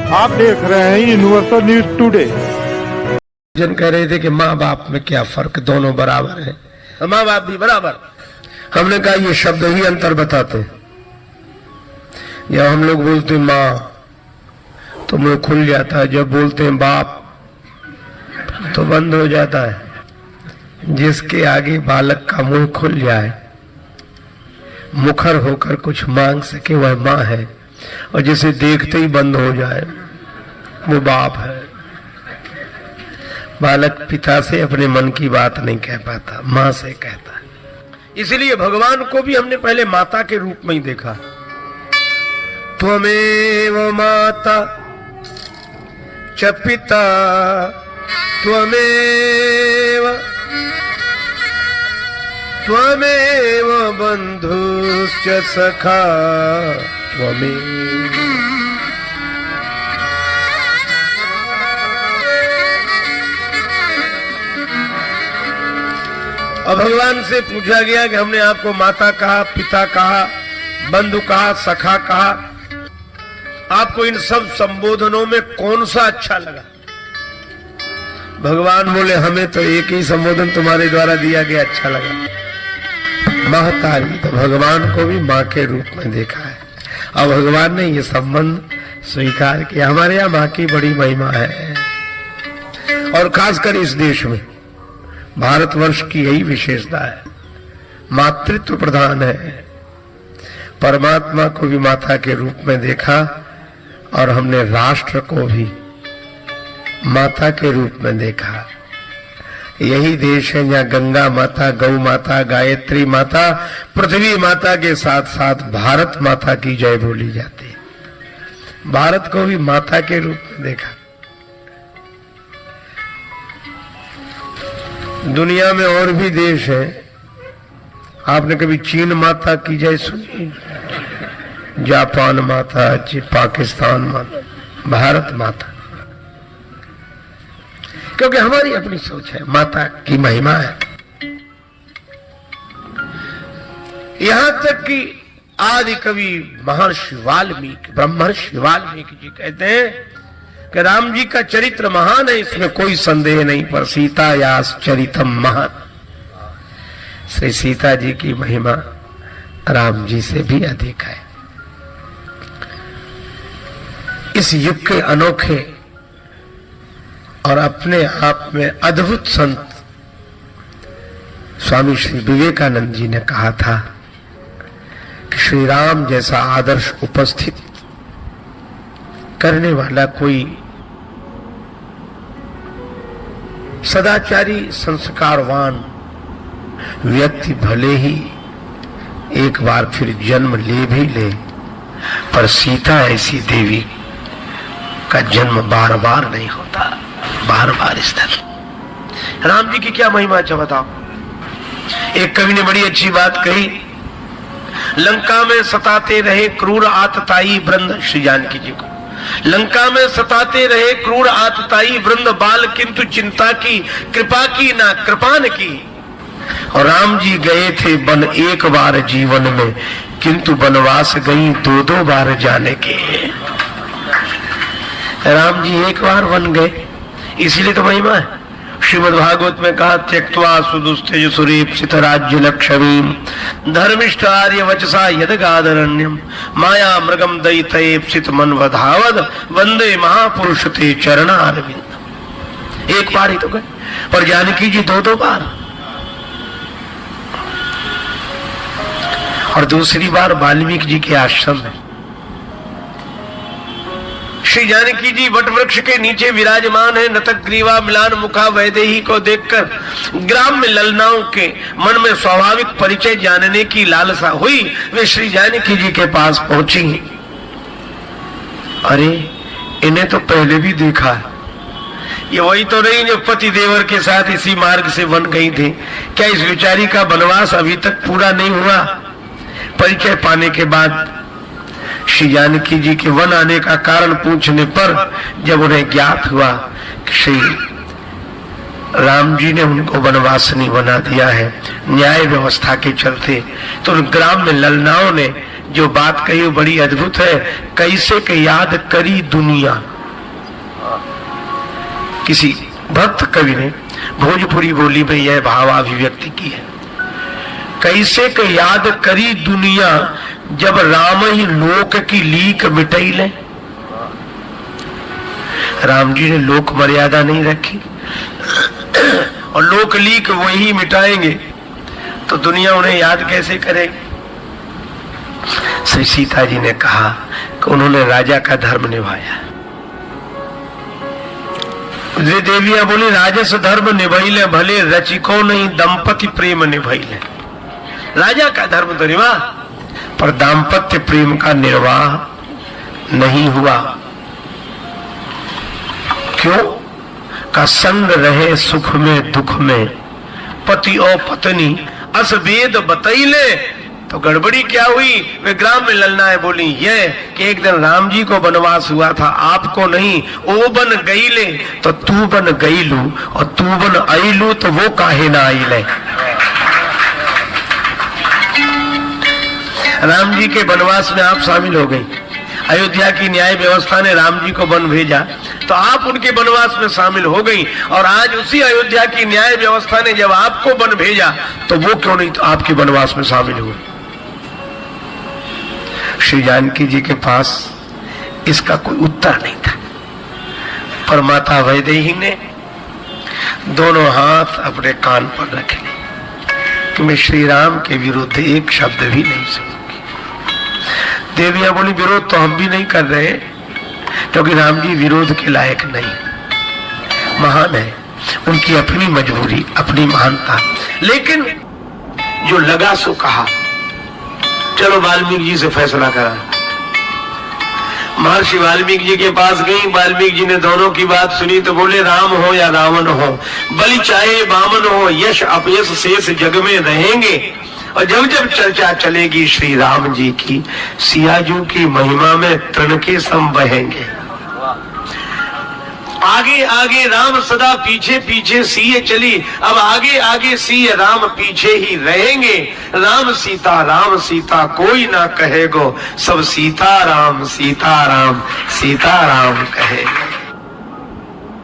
आप देख रहे हैं यूनिवर्सल न्यूज टुडे। जन कह रहे थे कि माँ बाप में क्या फर्क, दोनों बराबर है, माँ बाप भी बराबर। हमने कहा ये शब्द ही अंतर बताते। जब हम लोग बोलते हैं माँ तो मुंह खुल जाता है, जब बोलते हैं बाप तो बंद हो जाता है। जिसके आगे बालक का मुंह खुल जाए, मुखर होकर कुछ मांग सके, वह माँ है, और जिसे देखते ही बंद हो जाए वो बाप है। बालक पिता से अपने मन की बात नहीं कह पाता, माँ से कहता है। इसलिए भगवान को भी हमने पहले माता के रूप में ही देखा। त्वमेव माता च पिता त्वमेव बंधुश्च सखा त्वमेव। अब भगवान से पूछा गया कि हमने आपको माता कहा, पिता कहा, बंधु कहा, सखा कहा, आपको इन सब संबोधनों में कौन सा अच्छा लगा? भगवान बोले हमें तो एक ही संबोधन तुम्हारे द्वारा दिया गया अच्छा लगा, महतारी। तो भगवान को भी माँ के रूप में देखा है और भगवान ने ये संबंध स्वीकार किया। हमारे यहाँ माँ की बड़ी महिमा है और खासकर इस देश में भारतवर्ष की यही विशेषता है, मातृत्व प्रधान है। परमात्मा को भी माता के रूप में देखा और हमने राष्ट्र को भी माता के रूप में देखा। यही देश है जहाँ गंगा माता, गौ माता, गायत्री माता, पृथ्वी माता के साथ साथ भारत माता की जय बोली जाती है। भारत को भी माता के रूप में देखा। दुनिया में और भी देश है, आपने कभी चीन माता की जय सुनी? जापान माता, पाकिस्तान माता, भारत माता। क्योंकि हमारी अपनी सोच है, माता की महिमा है। यहां तक कि आदि कवि महर्षि वाल्मीकि, ब्रह्मर्षि वाल्मीकि जी कहते हैं कि राम जी का चरित्र महान है, इसमें कोई संदेह नहीं, पर सीता यास चरितम महान। श्री सीता जी की महिमा राम जी से भी अधिक है। इस युग के अनोखे और अपने आप में अद्भुत संत स्वामी श्री विवेकानंद जी ने कहा था कि श्री राम जैसा आदर्श उपस्थित करने वाला कोई सदाचारी संस्कारवान व्यक्ति भले ही एक बार फिर जन्म ले भी ले, पर सीता ऐसी देवी का जन्म बार बार नहीं होता, बार बार स्थिर। राम जी की क्या महिमा है बताओ। एक कवि ने बड़ी अच्छी बात कही, लंका में सताते रहे क्रूर आतताई वृंद, श्री जानकी जी को लंका में सताते रहे क्रूर आतताई वृंद बाल, किंतु चिंता की कृपा की ना कृपान की। और राम जी गए थे वन एक बार जीवन में, किंतु वनवास गई दो दो बार जाने के। राम जी एक बार वन गए, इसलिए तो महिमा है। श्रीमद् भागवत में कहा, त्यक्त्वा सुदुस्तेज सुरेप्सित राज्य लक्ष्मीम धर्मिष्ठ आर्य वचसा यदगादरण्यम माया मृगम दयितेप्सित मन वधावद वंदे महापुरुष ते चरणारविंद। एक बार ही तो गए, पर जानकी जी दो दो बार। और दूसरी बार वाल्मीकि जी के आश्रम में श्री जानकी जी वट वृक्ष के नीचे विराजमान है। नतक ग्रीवा मिलान मुखा वैदेही को देखकर ग्राम में ललनाओं के मन में स्वाभाविक परिचय जानने की लालसा हुई। वे श्री जानकी जी के पास पहुंची। अरे इन्हें तो पहले भी देखा है, ये वही तो नहीं जो पति देवर के साथ इसी मार्ग से वन गई थी। क्या इस बेचारी का वनवास अभी तक पूरा नहीं हुआ? परिचय पाने के बाद श्री जानकी जी के वन आने का कारण पूछने पर जब उन्हें ज्ञात हुआ कि श्री राम जी ने उनको वनवासिनी बना दिया है न्याय व्यवस्था के चलते, तो ग्राम में ललनाओं ने जो बात कही वो बड़ी अद्भुत है। कैसे के याद करी दुनिया किसी भक्त कवि ने भोजपुरी बोली में यह भावाभिव्यक्ति की है। कैसे के याद करी दुनिया जब राम ही लोक की लीक मिटई ले। राम जी ने लोक मर्यादा नहीं रखी और लोक लीक वही मिटाएंगे तो दुनिया उन्हें याद कैसे करेगी। श्री सीता जी ने कहा कि उन्होंने राजा का धर्म निभाया। देवियां बोली राजस धर्म निभैले भले रचिको नहीं दंपति प्रेम निभैले। राजा का धर्म तो निभा पर दाम्पत्य प्रेम का निर्वाह नहीं हुआ। क्यों? का संग रहे सुख में दुख में पति और पत्नी अस वेद बतैले। तो गड़बड़ी क्या हुई? वे ग्राम में ललनाएं बोली ये कि एक दिन राम जी को वनवास हुआ था, आपको नहीं। ओ बन गईले तो तू बन गईलू और तू बन आईलू तो वो काहे ना आईले। राम जी के वनवास में आप शामिल हो गई। अयोध्या की न्याय व्यवस्था ने राम जी को वन भेजा तो आप उनके वनवास में शामिल हो गई। और आज उसी अयोध्या की न्याय व्यवस्था ने जब आपको वन भेजा तो वो क्यों नहीं तो आपके वनवास में शामिल हुए। श्री जानकी जी के पास इसका कोई उत्तर नहीं था, पर माता वैदेही ने दोनों हाथ अपने कान पर रखे कि मैं श्री राम के विरुद्ध एक शब्द भी नहीं सुनूंगी। देवियां बोली विरोध तो हम भी नहीं कर रहे क्योंकि राम जी विरोध के लायक नहीं, महान है, उनकी अपनी मजबूरी, अपनी महानता। लेकिन जो लगा सो कहा। चलो वाल्मीकि जी से फैसला करा। महर्षि वाल्मीकि जी के पास गई। वाल्मीकि जी ने दोनों की बात सुनी तो बोले राम हो या रावण हो, बलि चाहे बामन हो, यश अपयश शेष जग में रहेंगे। और जब जब चर्चा चलेगी श्री राम जी की, सियाजू की महिमा में तृण के सम बहेंगे। आगे आगे राम सदा पीछे पीछे सिए चली। अब आगे आगे सिए राम पीछे ही रहेंगे। राम सीता कोई ना कहेगो, सब सीता राम सीता राम कहेंगे।